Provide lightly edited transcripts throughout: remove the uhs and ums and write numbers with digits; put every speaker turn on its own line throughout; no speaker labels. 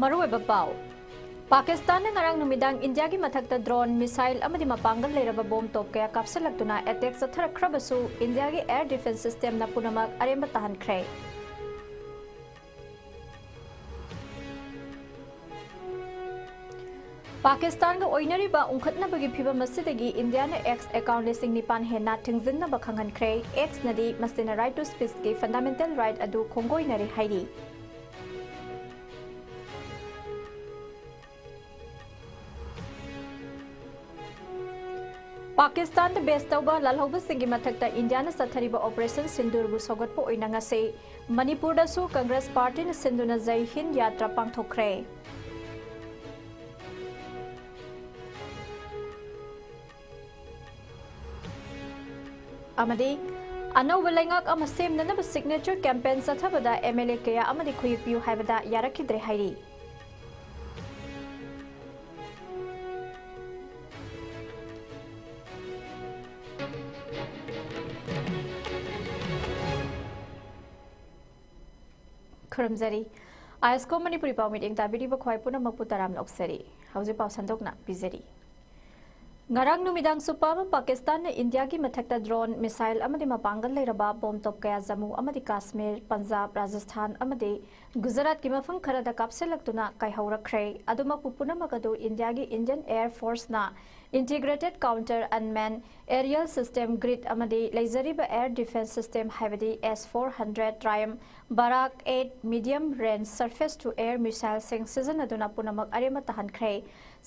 मरुएबा पाव पाकिस्तान ने ngarang numidang India की मथक्ता drone missile अमदी मपांगल लेरबा बोम तोप कया कापसलक्तुना अटैक सथरख्रबसु इंडिया की एयर डिफेंस सिस्टम न पुनमक अरेंब तहनख्रे पाकिस्तान का ओइनरिबा उंखतनबगी फिबम मसिदगी इंडिया ने एक्स अकाउंट लिसिंग निपान हेना थिंगजिननबा खंगनख्रे एक्स नदी मस्तिना राइट टू स्पीच की फंडामेंटल राइट अदु खोंगोइनरे हाइरी पाकिस्तान बेस तौबा लालहौबसिंगी मथक्ता इंडिया ने सथरिबा ऑपरेशन सिंदूरबु सौगटपो ओइनंगासे मणिपुर दसु कांग्रेस पार्टी ने सिंधुना जय हिंद यात्रा पांगथोखरे अमदी अनौब लैंगाक अमा सेमननब सिग्नेचर कैंपेन सथबदा एमएलए कया अमदी खुयिपियु हाइबदा यारखिद्रे हाइरी खुरमजरी ISCOM मणिपुरी पाव मीटिंग ताबिरिबा ख्वाइ पुनमकपु तराम नोक्सरी हौजे पाव संदोकना पिजरी ngarang numidang supama Pakistan ne India की मथक्ता ड्रोन मिसाइल अमदी मपांगल लेरबा बोम तोप कया जम्मू अमदी काश्मीर पंजाब राजस्थान अमदी गुजरात की मफम खरदा कापसेलक्तुना कायहौरख्रे अदुमकपु पुनमकदु इंडिया की इंडियन एयर फोर्स ना integrated counter unmanned aerial system grid अमदी लेजरीबा एयर डिफेंस सिस्टम हाइबदी S-400 Triumf Barak 8 medium range surface to air missile सिंग सीजन अदुना पुनमक अरेम तहनख्रे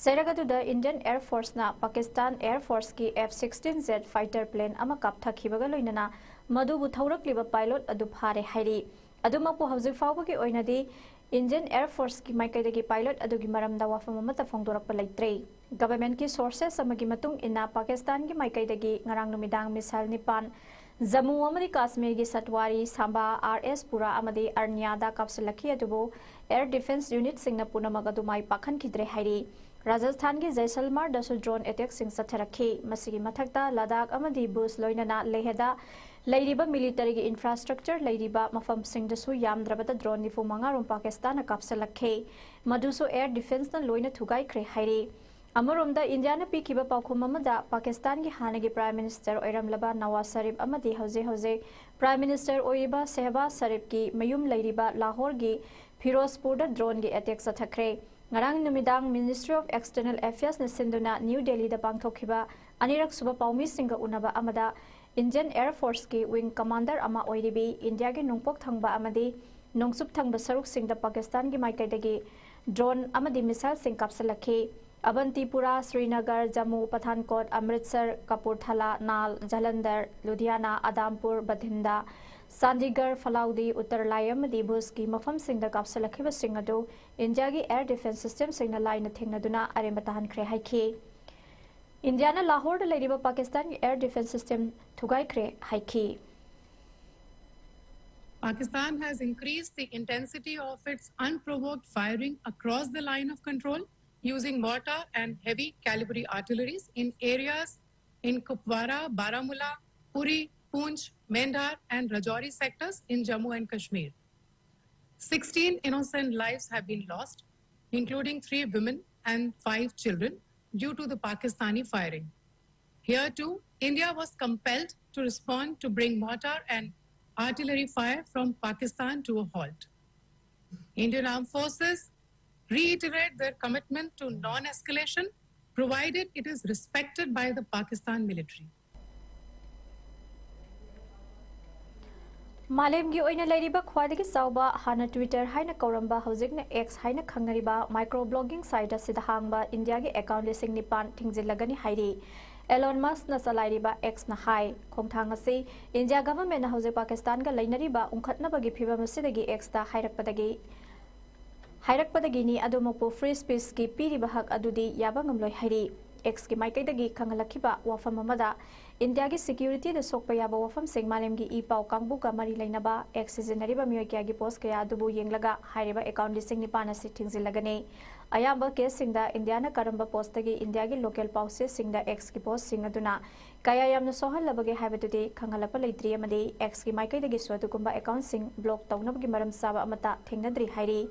सेरगदुदा इंडियन एयर फोर्स ना पाकिस्तान एयर फोर्स की F-16Z फाइटर प्लेन अमा कापथखिबगा लोइनना मदुबु थौरक्लिबा पायलट अदु फारे हाइरी अदुमकपु हौजिक फावबगी ओइनदी इंडियन एयर फोर्स की माइकैदगी पायलट अदुगी मरमदा वाफम अमता फोंदोरकपा लैत्रे गवर्नमेंट की सोर्सेस अमगी मतुंग इना पाकिस्तान की माइकैदगी ngarang numidang मिसाइल निपान जम्मू अमदी काश्मीर की सटवारी सांबा RS पुरा अमदी अरनियादा कापसलखी अदुबो एयर डिफेंस यूनिट सिंगना पुनमक अदु माइ पाखनखिद्रे हाइरी राजस्थान की जैसलमेर दसु ड्रोन अटैक सिंग सथरखी मसिगी मथक्ता लद्दाख अमदी बुस लोइनना लेहदा लैरिबा मिलिटरी की इंफ्रास्ट्रक्चर लैरिबा मफम सिंगदसु यामद्रबदा ड्रोन 95 रोम पाकिस्तान कापसलखे मदुसु एयर डिफेंस न लोइना थुगाइख्रे हाइरी अमरोमदा इंडिया ने पीखिबा पाउखुम अमदा पाकिस्तान की हानगी prime minister ओइरमलबा Nawaz Sharif अमदी हौजे prime minister ओइबा Shahbaz शरीफ की मयुम लैरिबा लाहौर की फिरोजपुर ड्रोन की attack सथख्रे ngarang numidang Ministry of External Affairs ne sinduna New Delhi da pangthokhiba anirak suba paumi singa unaba amada Indian Air Force ki wing commander ama oiribi India ki nungpok thangba amadi nongsup thangba saruk sing da Pakistan ki maikaidagi drone amadi missile sing kapsalakhi Avantipura Srinagar Jammu Pathankot Amritsar Kapurthala Nal Jalandhar Ludhiana Adampur Bathinda Chandigarh Falaudi Uttar Layam Dibus की मफम सिंह द कापसलखिब सिंह अदु India की air defence system सिंह line थेंगनदुना अरेम तहनख्रे हाइखी इंडिया ना लाहौर लेरिबा पाकिस्तान की एयर डिफेंस सिस्टम थुगाइख्रे हाइखी
Pakistan has increased the intensity of its unprovoked firing across the line of control using mortar and heavy caliber artilleries in areas in Kupwara, Baramulla, Puri, Poonch, Mendhar and Rajouri sectors in Jammu and Kashmir. 16 innocent lives have been lost, including 3 women and 5 children due to the Pakistani firing. Here too, India was compelled to respond to bring mortar and artillery fire from Pakistan to a halt. Indian Armed Forces reiterate their commitment to non-escalation, provided it is respected by the Pakistan military.
मालेम की ओइना लेरिबा ख्वाइदगी चाउबा हाना Twitter हाइना कौरंबा हौजिकना एक्स हाइना खंगरिबा माइक्रो ब्लॉगिंग साइट असिदा हांगबा इंडिया की अकाउंट लिसिंग निपान थिंगजिलगनी हाइरी एलोन मस्क न चलाइरिबा एक्स न हाई खोंगथांग असि इंडिया गवर्नमेंट न हौजे पाकिस्तान का लैनरिबा उंखतनबगी फिबम असिदगी एक्स ता हाइरकपदगी नि अदुमपु फ्री स्पीच की पीरिबा हक अदुदी याबा ngamloi हाइरी एक्स की माइकैदगी खंगलखिबा वाफम अमदा इंडिया की सिक्योरिटी द सोकपा याबा वाफम सिंग मालेम की ई पाउ कांगबु का मरी लैनबा एक्स सिजनरिबा मियोय क्या की पोस्ट कया दुबु येंगलगा हाइरिबा अकाउंट लिसिंग निपान असि थिंगजिलगने अयाबा केस सिंगदा इंडिया न करंबा पोस्ट की इंडिया की लोकल पाउसे सिंगदा एक्स की पोस्ट सिंग अदुना कया यामन सोहलबगे हाइबदुदि खंगलपा लैत्रि अमदि एक्स की माइकैदगी स्वदुकुंबा अकाउंट सिंग ब्लॉक तौनबगी मरम साबा अमता थेंगनद्रि हाइरी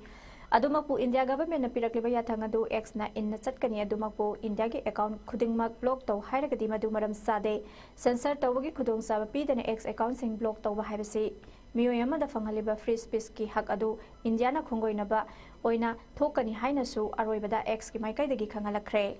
Adumakpu India government na pirakliba yathang adu X na in na chatkani adumakpu India gi account khudingmak block taw hairagadi madu maram sade censor tawgi khudong saba pidana X account sing block tawba haibasi miyoy amada fanghaliba free speech ki hak adu India na khongoinaba oina thokani haina su aroibada X ki maikai dagi khangalakre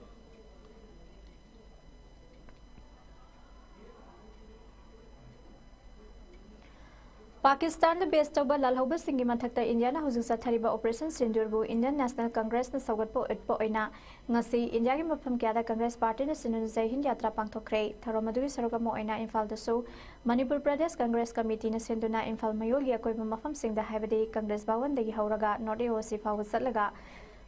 Pakistan the best of Lalhoba Singi Mathakta India na huzuk sathariba Operation Sindurbu Indian National Congress na sagatpo itpo oina ngasi India gi mafam kyada Congress Party na sinun Jai Hind Yatra pangthokre tharomadugi sarogamo oina Imphal dasu Manipur Pradesh Congress Committee na senduna Imphal mayol gi akoiba mafam singda haibadi Congress Bhawan dagi hauraga North East faw satlaga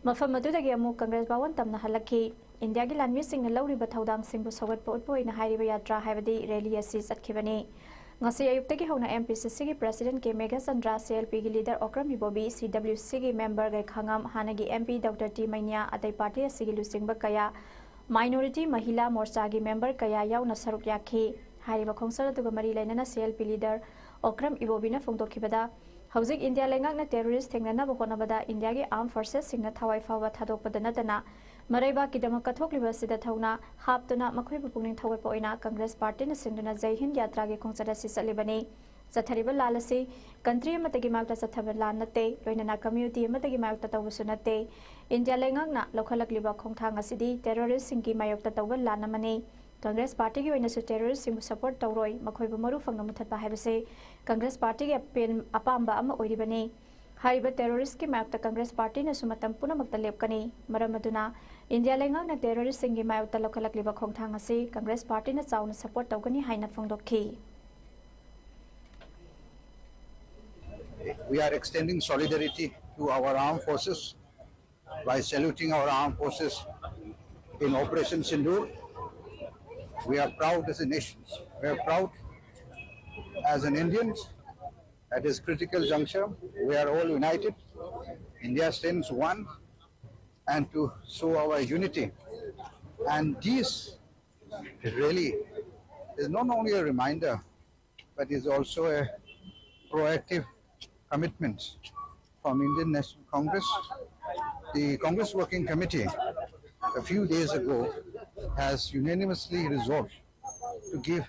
mafam adudagi amu Congress Bhawan tamna halakhi India gi lanmi sing na lawriba thaudang singbu sagatpo itpo oina hairiba yatra haibadi rally asi satkibani ngasi ayuktagi hona MPCC gi president ke Mega Chandra CLP gi leader Okram Bobi CWC gi member gai khangam hanagi MP Dr T Mainya atai party asigi lusingba kaya minority mahila morcha gi member kaya yauna saruk yakhi hariba khongsar duga mari lainana CLP leader Okram Bobi na phongdokhibada hauzik India lengak na terrorist thengnana bokonabada India gi armed forces singna thawai fawa thadokpada natana Maraiba kidama kathokliba sida thauna haptuna makhoi pupungning thawai poina Congress Party na sinduna Jai Hind Yatra ge khongchada si salibani sathariba lalasi country amatagi makta sathaba lan nate loinana community amatagi makta tawusu nate India lengak na lokhalakliba khongthang asidi terrorist singki mayokta tawba lan amani Congress Party gi oina su terrorist singbu support tawroi makhoi bu maru phangna muthatba haibase Congress Party ge pen apamba ama oiribani hariba terrorist ki mayokta Congress Party na sumatam puna makta lepkani maramaduna India lengak na terrorist singi mayokta lokhalakliba khongthang asi Congress Party na chauna support tawgani haina phongdokhi
We are extending solidarity to our armed forces by saluting our armed forces in Operation Sindoor. We are proud as a nation. We are proud as an Indians at this critical juncture. We are all united. India stands one and to show our unity. And this really is not only a reminder, but is also a proactive commitment from Indian National Congress. The Congress Working Committee a few days ago has unanimously resolved to give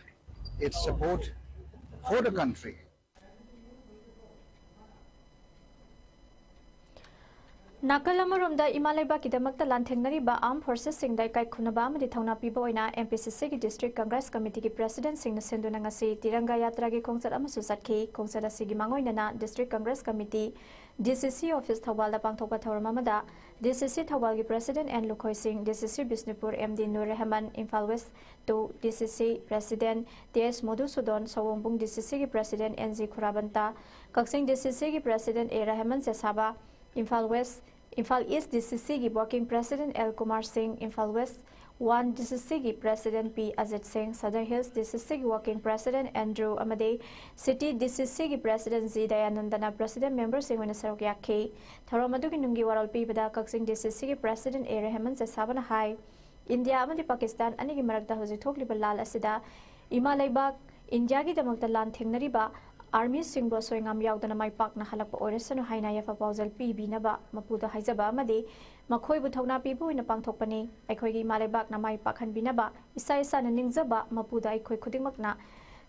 its support for the country.
Nakalamarumda Imalaiba Kidamakta Lanthenariba Armed Forces Singdai Kai Kunaba Madi Thona Piboina MPCC District Congress Committee President Singh Sendunangasi Tiranga Yatra gi Kongsat Amasu Satki Kongsada Sigi Mangoinana District Congress Committee DCC Office Thawalda Pangthopa Thawramamada DCC Thawal gi President N Lukhoi Singh DCC Bisnupur MD Nur Rahman Imphal West to DCC President TS Modusudon Sawongbung DCC gi President NZ Khurabanta Kaksing DCC gi President A Rahman Sesaba Imphal West, Imphal East DCC gi Working President L Kumar Singh, Imphal West 1 DCC gi President P Ajit Singh, Southern Hills DCC gi Working President Andrew Amade, City DCC gi President Z Dayanandana President Member Singh wena sarok yakhi, Tharamadu gi nungi waral pi bada Kaksing DCC gi President A Rahman Sesabana hai, India amadi Pakistan ani gi marakta hoji thokliba lal asida, Ima laibak India gi damakta lan thengnariba Army Singbo Soingam Yaudana Mai Park na halakpa oresano haina yafa pausal PB naba mapuda haizaba amadi makhoi bu thokna pibu ina pangthokpani aikhoi gi malebak na mai pakhan binaba isa isa na ningjaba mapuda aikhoi khudingmakna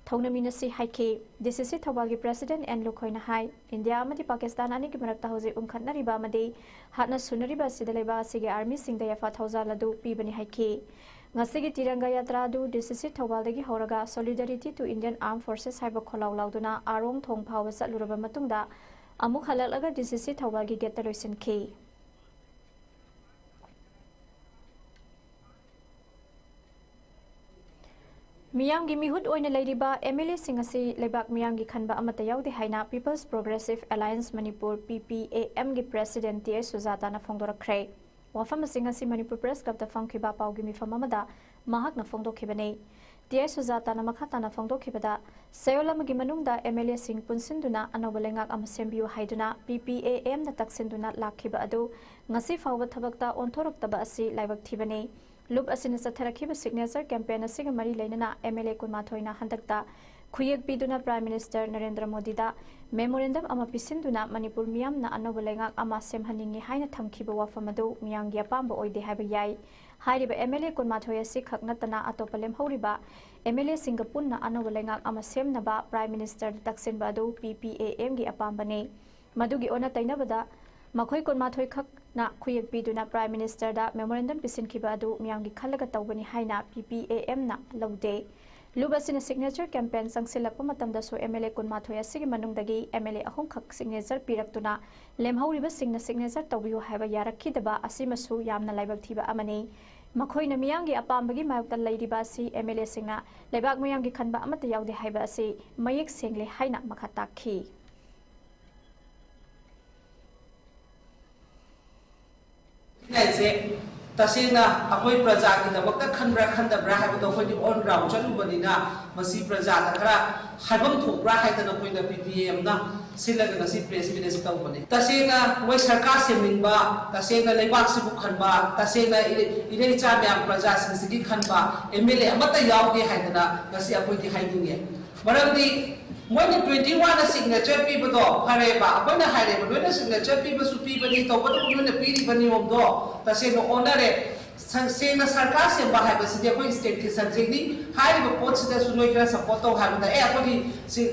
thongna minasi haike DCC Thawal gi President N Lukhoi na hai India amadi Pakistan ani gi marakta hoje umkhatnariba amadi hatna sunariba sidaleba sige Army Singda yafa thauza ladu pibani haike Ngasigi Tiranga Yatra du DCC Thawaldagi Horaga Solidarity to Indian Armed Forces haiba kholau lauduna arong thong phawa satluraba matungda amuk halalaga DCC Thawalgi geta loisinki Miyamgi mihut oina leiriba MLA singasi lebak miyamgi khanba amata yaudi haina People's Progressive Alliance Manipur PPAM gi President T Sujata na phongdorakre Wafam Singasi Manipur Press Club the Funkiba Paugimi Famamada, Mahak na Fondo Kibane. Tia Suzata na Makata na Fondo Kibada, Sayola Magimanunda, Emilia Singh Punsinduna, Anobalengak Amasembiu Haiduna, PPAM na Taksinduna Lakiba Adu, Ngasi Fawa Tabakta, Ontorok Tabasi, Livak Tibane, Loop Asinasa Terakiba Signature Campaign, a Sigamari Lenana, Emilia Kunmatoina Handakta, खुयेक पीदुना prime minister Narendra Modi दा memorandum अमा पिसिंदुना मणिपुर मियामना अनोबा लेंगाक अमा सेमहनिंगी हाइना थमखिबा वाफम अदु मियांगी अपांबा ओइदे हाइबा याई हाइरिबा MLA कुनमाथोय असि खकनतना अतोपा लेमहौरिबा MLA सिंगापुरना अनोबा लेंगाक अमा सेमनबा prime minister तक्सिनबा अदु पीपीएएम गी अपांबने मदुगी ओना तैनबदा मखोय कुनमाथोय खकना खुयेक पीदुना प्राइम मिनिस्टर दा मेमोरेंडम पिसिनखिबा अदु मियांगी खलगा तौबनी हाइना पीपीएएम ना लौदे लुबसिना सिग्नेचर कैंपेन संगसिलकपा मतमदसु एमएलए कुनमाथोय असिगी मनुंगदगी एमएलए अहुम खक सिग्नेचर पिरक्तुना लेमहौरिबा सिंगना सिग्नेचर तौबियु हाइबा यारक्खिदबा असिमसु यामना लाइबक थिबा अमने मखोयना मियांगी अपांबगी मायक्ता लैरिबा असि एमएलए सिंगना लेबाक मियांगी खनबा अमता यावदे हाइबा असि मयेक सेंगले हाइना मखा ताखी
तसेंना अखोई प्रजा की दमकता खनब्रा खनदब्रा हाइबदो अखोई ऑन ग्राउंड चलुबनिना मसी प्रजा दा खरा हाइबम थोकब्रा हाइदना अखोइना पीपीएम ना सिलग नसी प्रेस मिनिस तौबने तसेंना मोय सरकार सेमिंगबा तसेंना लेबाक सिबु खनबा तसेंना इरेचा म्याम प्रजा सिंसिगी खनबा एमएलए अमता यावगे हाइदना नसी अखोइदि हाइदिंगे मरमदि मोइना 21 सिग्नेचर पीबदो फरेबा अखोइना हाइरेबा लोइना सिग्नेचर पीबसु पीबनी तौबदो लोइना पीरिबनी ओमदो तसेंना ओनरे सेंगना सरकार सेंबा हाइबसिदि अखोइ स्टेट की सब्जेक्टनी हाइरिबा पोटसिदा सु लोइ खरा सपोर्ट तौ हाइबदा ए अखोइ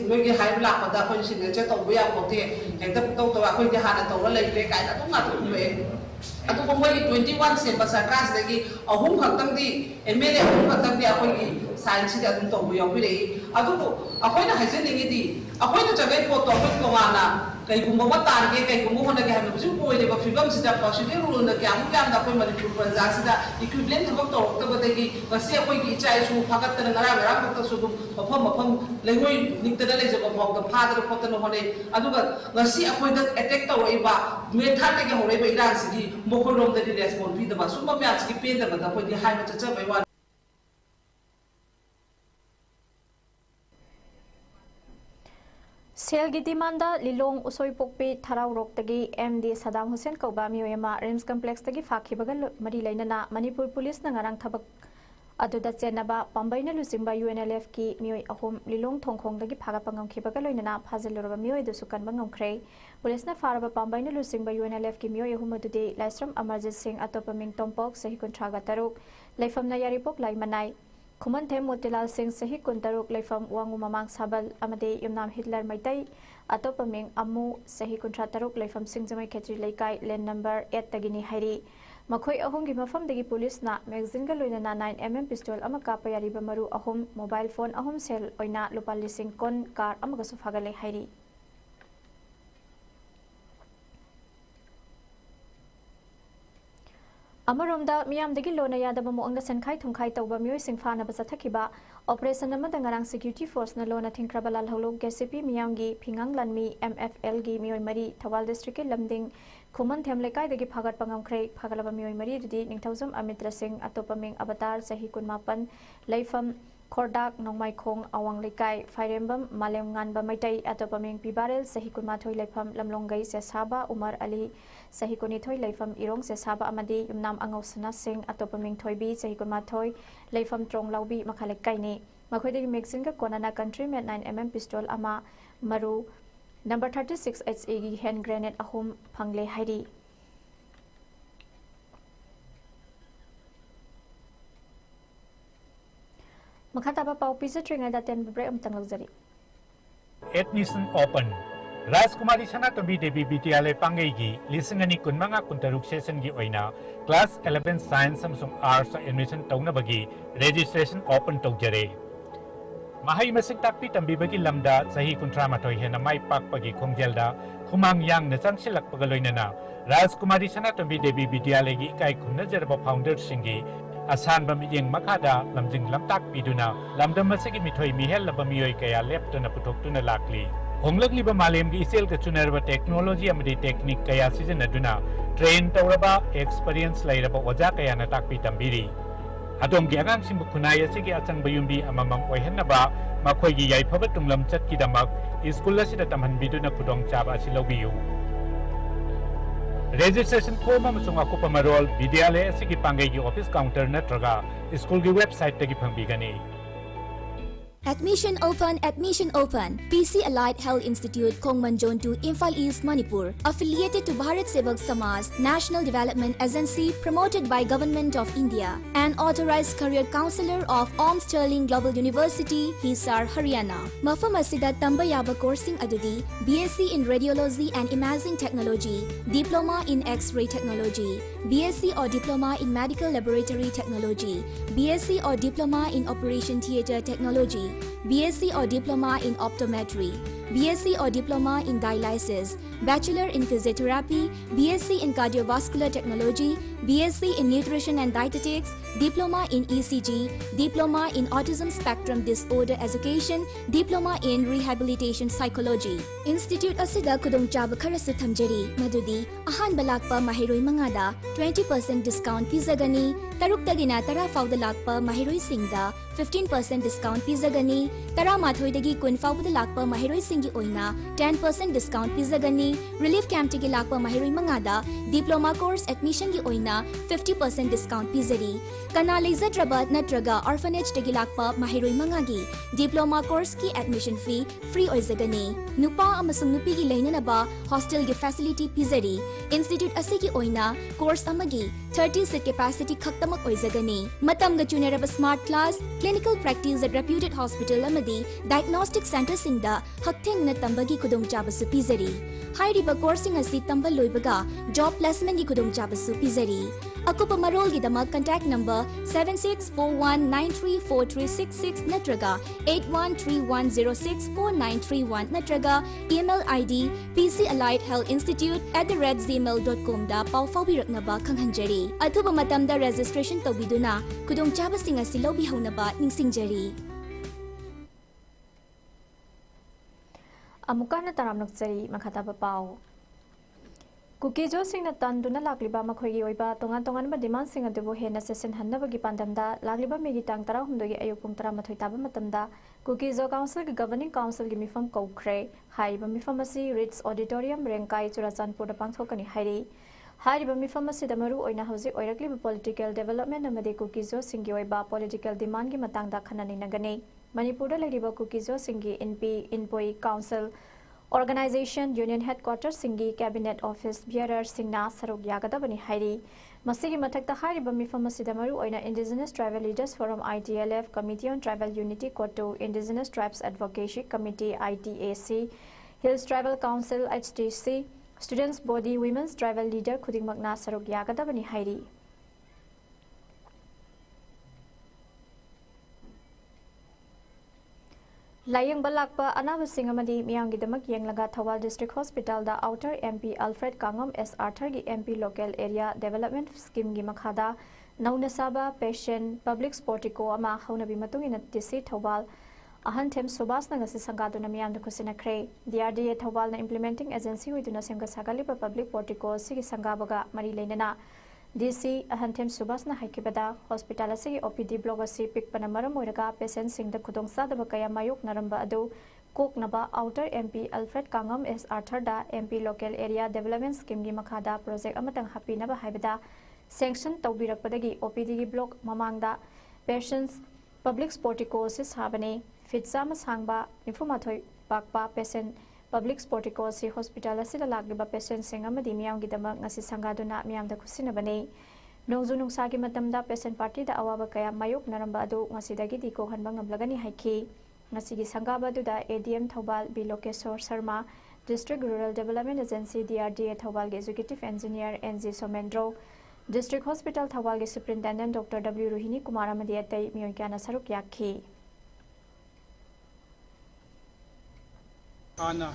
लोइगे हाइब लापदा अखोइ सिग्नेचर तौबा या पोते हेक्ता तौ तौ अखोइ दि हाना तौरा लैग्रे काइना तो मा तुमे अदुबो मोइ 21 सेंबा सरकार सेगी अहुम खक्तंगदि एमएलए अहुम खक्तंगदि अखोइ साइंस सिदा अदुम तौबा याबिरे अदुबो अखोइना हाइजनिंगिदि अखोइना जगै पोतो अखोइ तोवाना कईगुम्बा तारगे कईगुम्बा होनगे हाइबा बुजु पोइदेबा फिबम सिदा प्रोसीजर रूल न क्याम क्याम दा कोइ मणिपुर प्रजा सिदा इक्विवेलेंट थबक तौरक्तबदगी गसी अखोइगी इचाइसु फागतन ngara बक्तसु दुम मफम मफम लेंगोइ निक्तदा लेजबा भौदा फादर खोतन होने अदुगा गसी अखोइदा अटैक तौरइबा मेथा तगे होरइबा इरान सिगी मोखोरोमदि रेस्पोंड पिदबा सुम म्याचगी पेदबदा कोइदि हाइबा चचबैवा
सेल की डिमांड लिलोंग उसोई पोकपी थराव रोकतगी एमडी सदाम हुसैन कौबा मियोयमा रिम्स कॉम्प्लेक्स तगी फाखिबगा मरी लेनना मणिपुर पुलिस न ngarang thabak aduda chenaba pambaina lusingba UNLF की मियोय अहुम लिलोंग थोंखोंदगी फागपा ngamkhibaga loinana phajiluraba मियोय दुसु kanba ngamkhre पुलिस न फारबा पम्बाइन लुसिंग UNLF की मियोय अहुम अदुदि लाइस्रम अमरजीत सिंह अतोपा मिंग तोंपोक सही कुंथ्रागा तरुक लाइफम यारिपोक लाइमनाई खुमन थे मोतीलाल सिंह सही कुंतरुक लाइफम वांगु ममांग साबल अमदे युमनाम हिटलर मैतई अतोपा मिंग अमु सही कुंथ्रा तरुक लाइफम सिंहजमई खेत्री लेकाई लेन नंबर 8 तगिनी हाइरी मखोई अहुमगी मफमदगी पुलिस ना मैगजीन गा लोइना 9mm पिस्टल अमा कापा यारिबा मरु अहुम मोबाइल फोन अहुम सेल ओइना लुपा लिसिंग कोन कार अमगा सुफागले हाइरी अमरोमदा मियामदगी लोना यादब मोंगदा सनखाई थुंखाई तौबा मियोय सिंफाना बसथखिबा ऑपरेशन अमदा ngarang सिक्युरिटी फोर्स न लोना थिंख्राबा लालहौलो गेसीपी मियामगी फिंगांग लानमी MFL गी मियोय मरी थवाल डिस्ट्रिक्ट के लमदिंग खुमन थेम लेकाइदगी फागत पंगमख्रे फागलबा मियोय मरी दुदी निंगथौजम अमित्र सिंह अतोपा मिंग अवतार सही कुनमापन लैफम खोरडाक नोंमाइखोंग अवांग लेकाई फाइरेंबम मालेम nganba मैतै अतोपा मिंग पिबारेल सही कुनमाथोय लैफम लमलोंगै से साबा उमर अली सही कुनिथोय लैफम इरोंग से साबा अमदी युमनाम अंगौसना सिंह अतोपा मिंग थोयबी सही कुनमाथोय लैफम ट्रोंग लाउबी मखालेकाइने मखोयदगी मैगजीन का कोनाना कंट्री में 9mm पिस्टल अमा मरु नंबर 36 HA की हैंड ग्रेनेड अहुम फंगले हाइरी मखाताबा पाउ पिजट्रिंगा दा 10 ब्रेक अमतंग लग्जरी
एडमिशन ओपन राजकुमारी सनातोबी देवी विद्यालय पांगेगी लिसिंगनी कुनमंगा कुंतरुक सेशन की ओइना क्लास 11 साइंस अमसुंग आर्ट्स एडमिशन तौनबगी रजिस्ट्रेशन ओपन तौजरे महई मसिक ताकपी तंबीबगी लमदा सही कुंट्रा मथोय हेना माई पाकपगी खोंगजेलदा खुमांग यांग न चंगसिलकपगा लोइनना राजकुमारी सनातोबी देवी विद्यालय की इकाई खुमनजरबा फाउंडर सिंगी असानबा मियेंग मखादा लमजिंग लमताक पिदुना लमदम मसिगी मिथोय मिहेल लब मियोय कया लेप्टना पुथोक्तुना लाकली होंगलगलिबा मालेमगी इसेल का चुनरबा टेक्नोलॉजी अमदी टेक्निक कया सिजनदुना ट्रेन तौरबा एक्सपीरियंस लैरबा ओजा कयाना ताकपी तंबीरी अदोमगी आगांगसिंबु खुनाय असिगी अचंगबा युम्बी अममंग ओइहन्नबा मखोयगी याइफबा तुंगलम चटकीदमक स्कूल असिदा तमहनबिदुना खुदोंग चाबा असि लौबियु रजिस्ट्रेशन फॉर्म अमसुंग अकुपा मरोल विद्यालय असिगी पांगेगी ऑफिस काउंटर नत्रगा स्कूल की website तगी फंगबिगनी
Admission open. PC Allied Health Institute, Kongmanjon 2, Imphal East, Manipur. Affiliated to Bharat Sevak Samaj, National Development Agency, promoted by Government of India. An authorized career counselor of Om Sterling Global University, Hisar, Haryana. Mafam asida tamba yaba coursing adudi, BSc in Radiology and Imaging Technology, Diploma in X-ray Technology, BSc or Diploma in Medical Laboratory Technology, BSc or Diploma in Operation Theatre Technology, BSc or Diploma in Optometry, BSc or Diploma in Dialysis, Bachelor in Physiotherapy, BSc in Cardiovascular Technology, BSc in Nutrition and Dietetics, Diploma in ECG, Diploma in Autism Spectrum Disorder Education, Diploma in Rehabilitation Psychology. Institute asida kudongchaba kharasu thamjari, madudi ahan balakpa mahiroi mangada 20% discount pizagani, tarukdagina tara fauda lakpa mahiroi singda 15% discount pizagani, tara mathoidagi kun fauda lakpa mahiroi singi oina 10% discount pizagani, relief camp tigi lakpa mahiroi mangada diploma course admission gi oina 50% discount pizari, kana leizadrabat natraga orphanage tigi lakpa mahiroi mangagi diploma course ki admission fee free oizagani, nupa amasung nupi gi leinanaba hostel gi facility pizari, institute asigi oina course amagi 30 seat capacity khaktamak oizagani, matam ga chunaraba smart class, clinical practice at reputed hospital amadi diagnostic center singda haktheng na tambagi kudongchabasu pizari. Hairiba coursing asi tamba loibaga job placement gi kudongchabasu pizari. Akupa marol gi damak contact number 7641934366 natraga 8131064931 natraga email ID pcalliedhealthinstitute@gmail.com da pau faubiraknaba khanghanjari. Athuba matamda registration tawbiduna kudongchabasing asi lobihonaba ningsingjari.
Amukana taram nokchari makhataba pau. Kuki jo singna tanduna lakliba makhoigi oiba tongan ba demand sing adubo hena session hannabagi pandamda lakliba megi tang tara humdogi ayupung tara mathoi taba matamda Kuki jo council gi governing council gi mifam koukre haiba mifam asi Ritz Auditorium Rengkai Churachandpur da pangthokani hairi haiba mifam asi damaru oina hausi oirakliba political development amade Kuki jo singi oiba political demand gi matangda khanani nagane Manipur da leriba Kuki jo singi NP Inpoi Council Organization Union Headquarters Singi Cabinet Office Bearer Singna Sarok Yagadabani Hairi Masigi Matakta Hariba Mifamasidamu oina Indigenous Tribal Leaders Forum ITLF Committee on Tribal Unity Koto Indigenous Tribes Advocacy Committee ITAC Hills Tribal Council HTC Students Body Women's Tribal Leader Kuding Magna Sarok Yagadabani Hairi Layang balakpa anaba singamadi miyangi damak yenglaga Thawal District Hospital da Outer MP Alfred Kangam S. Arthur gi MP Local Area Development Scheme gi makhada nauna saba patient public sportico ama haunabi matungina tisi Thawal ahan them subas na ngasi sangaduna miyamda kusinakre DRDA Thawal na implementing agency widuna semga sagaliba public portico sigi sangabaga mari leinana DC Ahantem Subasna Haikibada Hospital Asi OPD blog asi pikpana maram oiraga patient sing da khudong sadaba kaya mayok naramba adu koknaba Outer MP Alfred Kangam S. Arthur da MP Local Area Development Scheme gi makhada project amatang hapinaba haibada sanction tawbirakpadagi OPD gi blog mamangda patients public sportico sis habane fitsama sangba informathoi pakpa patient Public Sportico si hospital asila lagliba patient sing amadi miyam gidama ngasi sangaduna miyam da kusinabane nongzu nungsa gi matamda patient party da awaba kaya mayok naramba adu ngasi dagi diko hanba ngamlagani haiki ngasi gi sangaba du da ADM Thawal B Lokeswar Sharma District Rural Development Agency DRDA Thawal gi Executive Engineer NG Somendro District Hospital Thawal gi Superintendent Dr. W Rohini Kumar amadi atai miyon kyana saruk yakhi
Ana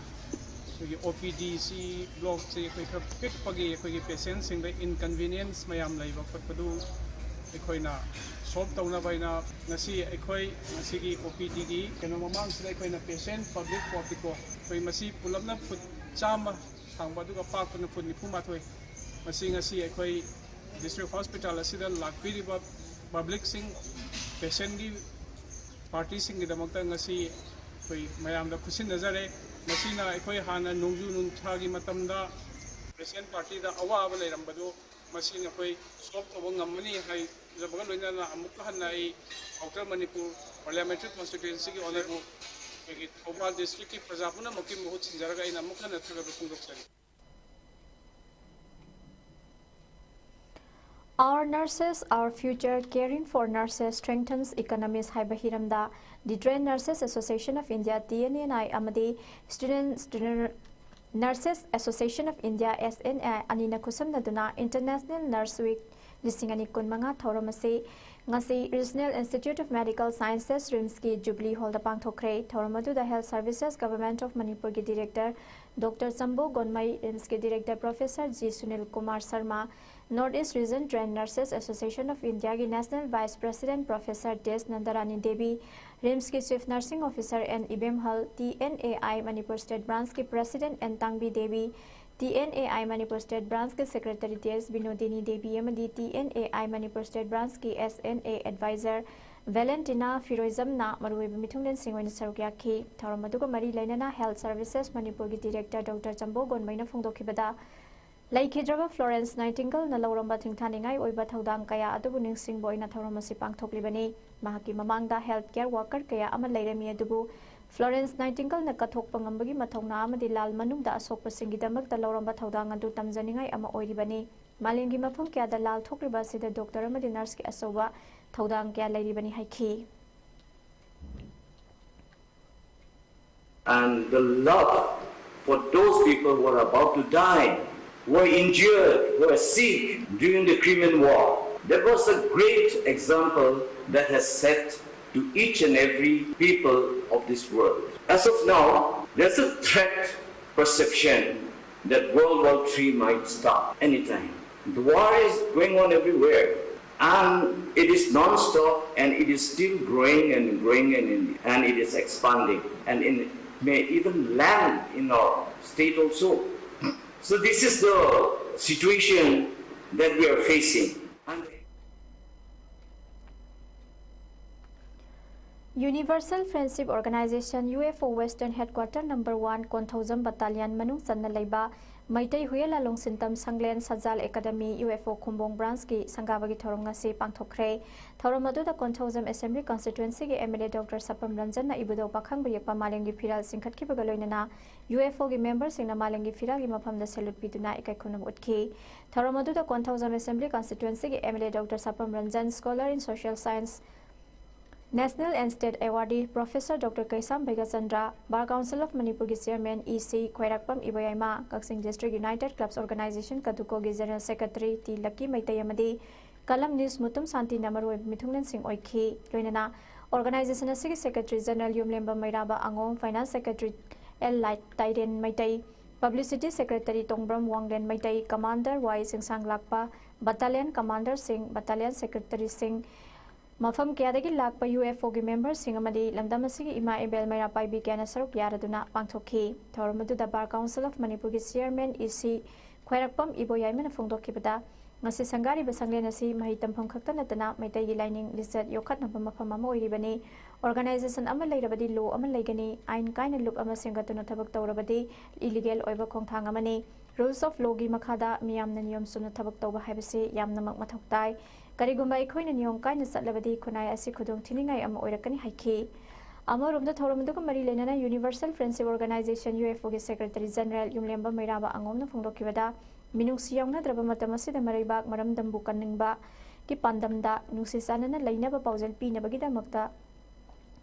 OPD si blog se koi khap pik pagi koi patient sing the inconvenience mayam lai ba padu koi na solve tauna baina ngasi koi ngasi gi OPD gi keno mamang sila koi na patient public portico koi masi pulamna foot chama sangba du ka park na foot ni phuma thoi masi ngasi koi district hospital asida lakpiri ba public sing patient gi party sing gi damakta ngasi koi mayam da khusin nazare Masina ekoi hana nongju nungthagi matamda President Party da awaba leirambadu masina ekoi solve toba ngamani hai Jabga लोइना अमुक हन्नाई outer Manipur parliamentary constituency की honourable Thoubal district की प्रजापुना मकी मुहुत सिंजरगा इन अमुक हन्ना थगब पुंगदोक्सरी
Our nurses, our future, caring for nurses strengthens economies haiba hiramda. The Trained Nurses Association of India (TNAI) amadi Student Nurses Association of India (SNA) anina kusamnaduna International Nurse Week lisingani kunmanga thoramase ngasi Regional Institute of Medical Sciences RIMS ki Jubilee Hall da pangthokre thoramadu the Health Services Government of Manipur ki Director Dr. Sambo Gonmai RIMS ki Director Professor G. Sunil Kumar Sharma Northeast Region Trained Nurses Association of India की National Vice President Professor Des Nandarani Devi, RIMS की Chief Nursing Officer N. Ibem Hall, TNAI Manipur State Branch की President N. Tangbi Devi, TNAI Manipur State Branch की Secretary Des Binodini Devi एमदी TNAI Manipur State Branch की SNA Advisor Valentina Firoizam na मरुवेब मिथुंगलेन सिंगवेन सरुक्याखी थौरमदुग मरी लेनना Health Services Manipur की Director Dr. Chambo Gonmaina फोंदोखिबदा Laikhidraba Florence Nightingale na lauramba thingthaningai oiba thodang kaya adubu ningsingbo ina thauramasi pangthoklibani mahaki mamangda healthcare worker kaya ama leirami adubu Florence Nightingale na kathokpa ngambagi mathongna amadi lal manungda asokpasingidamakta lauramba thodang adu tamjaningai ama oiribani malengi mafam kya da lal thokriba sida doctor amadi nurse ki asoba thodang kya leiribani haiki
and the love for those people who are about to die, who were injured, who were sick during the Crimean War. That was a great example that has set to each and every people of this world. As of now, there's a threat perception that World War III might start anytime. The war is going on everywhere, and it is non-stop, and it is still growing and growing, and it is expanding, and it may even land in our state also. So this is the situation that we are facing.
Universal Friendship Organization UFO Western Headquarter Number 1 Konthauzam Battalion Manung Sanna Leiba Maitai Huyela Longsintam Sanglen Sajal Academy UFO Kumbong Branch ki Sangabagi Thorong ngasi pangthokre Thoramadu da Konthauzam Assembly Constituency ki MLA Dr. Sapam Ranjan na ibudo pakhang buyakpa malengi firal singkhat ki bagaloinana UFO ki members singna malengi firal ki mafam da salute biduna ikai khunam utki Thoramadu da Konthauzam Assembly Constituency ki MLA Dr. Sapam Ranjan Scholar in Social Science National and State Awardee Professor Dr. Kaisam Bhegachandra, Bar Council of Manipur ki Chairman EC Khwairakpam Iboyaima, Kaksing District United Clubs Organization Kaduko ki General Secretary T Lucky Maitai amadi Kalam News Mutum Santi Namaroi Mithunglen Singh Oikhi Loinana Organization asigi Secretary General Yumlemba Mairaba Angong Finance Secretary L Light Taiden Maitai Publicity Secretary Tongbram Wanglen Maitai Commander Y Singsang Lakpa Battalion Commander Singh Battalion Secretary Singh Mafam Kyadagi Lakpa UFO ki members Singamadi Lamdamasi Ima Ebel Maira Paibi Kyana Saruk Yaraduna Pangthoki Thoramadu the Bar Council of Manipur ki Chairman EC Khwairakpam Iboyaimana Phongdokibada Ngasi Sangari Basanglen asi Mahi Tampham Khakta Natana Maitai gi Lining Lizard Yokat Napa Mafam ama oiribani Organization ama leirabadi law ama leigani ain kaina look ama sengatuna thabak tawrabadi illegal oiba khongthang amani Rules of Law gi makhada miyamna niyam sumna thabak tawba haibase yamnamak mathok tai Karigumba ikhoina niyom kaina satlabadi khunai asi khudong thiningai ama oirakani haiki Amorumda Thoramadu Mari Lenana Universal Friendship Organization UFO ki Secretary General Yumlemba Mairaba Angomna Phongdokibada Minung Siyongna Draba Matamasi the Maribak Maram Dambu Kaningba ki Pandamda Nusi Sanana Lainaba Pausel Pina Bagida Makta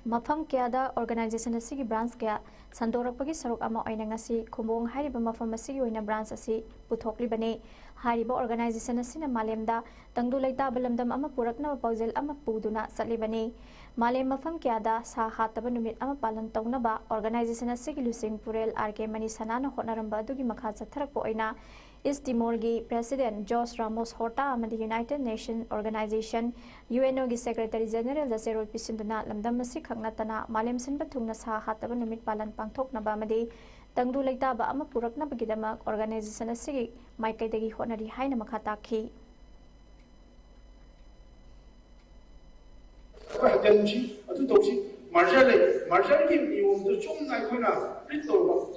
Mafam Kyada Organization asigi branch kya Sandorakpagi Saruk ama oinangasi Kumbong Hariba Mafam asigi oina branch asi puthokli bane Hariba Organization asina Malemda Tangdu Laita Balamdam ama Purakna Pausel ama Puduna Salibane Malem Mafam Kyada Sa Hataba Numit ama Palan Taunaba Organization asigi Lusing Purel RK Mani Sanana Honaramba Dugi Makhatsa Tharakpo oina East Timor gi President Jos Ramos Horta amadi United Nations Organization UNO gi Secretary General Zasirul Pisinduna lamdam masi khangnatana malem sinba thungna sa hataba numit palan pangthokna ba amadi tangdu leita ba ama purakna bagidama organization asigi maikai dagi honari haina makhata khi
Marjal ki nium to chum na khona rito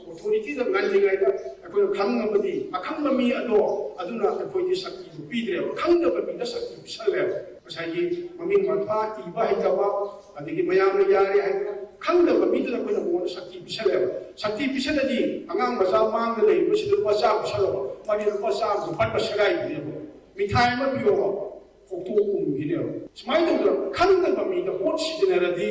authority da ngan jingai da akoi khang ngabadi akhang mami ado aduna akoi di sakti pi dre khang da ba mi da sakti sale ꯉꯁꯥꯏꯒꯤ ꯃꯃꯤꯡ ꯃꯊꯥ ꯏꯕ ꯍꯩꯇꯕ ꯑꯗꯒꯤ ꯃꯌꯥꯝꯅ ꯌꯥꯔꯦ ꯍꯥꯏꯕ ꯈꯪꯗꯕ ꯃꯤꯗꯨꯗ ꯑꯩꯈꯣꯏꯅ ꯃꯉꯣꯟꯗ ꯁꯛꯇꯤ ꯄꯤꯁꯜꯂꯦꯕ ꯁꯛꯇꯤ ꯄꯤꯁꯜꯂꯗꯤ ꯑꯉꯥꯡ ꯃꯆꯥ ꯃꯥꯡꯗ ꯂꯩꯔꯤꯕꯁꯤꯗ ꯂꯨꯄꯥ ꯆꯥꯝꯃ ꯄꯤꯁꯜꯂꯕ ꯃꯥꯗꯤ ꯂꯨꯄꯥ ꯆꯥꯝꯃ ꯐꯠꯄ ꯁꯒꯥꯏꯈꯤꯅꯦꯕ ꯃꯤꯊꯥꯏ ꯑꯃ ꯄꯤꯌꯣꯕ ꯀꯣꯛꯊꯣꯛ ꯎꯝꯈꯤꯅꯦꯕ ꯁꯨꯃꯥꯏꯅ ꯇꯧꯗꯅ ꯈꯪꯗꯕ ꯃꯤꯗ ꯄꯣꯠ ꯁꯤꯖꯤꯟꯅꯔꯗꯤ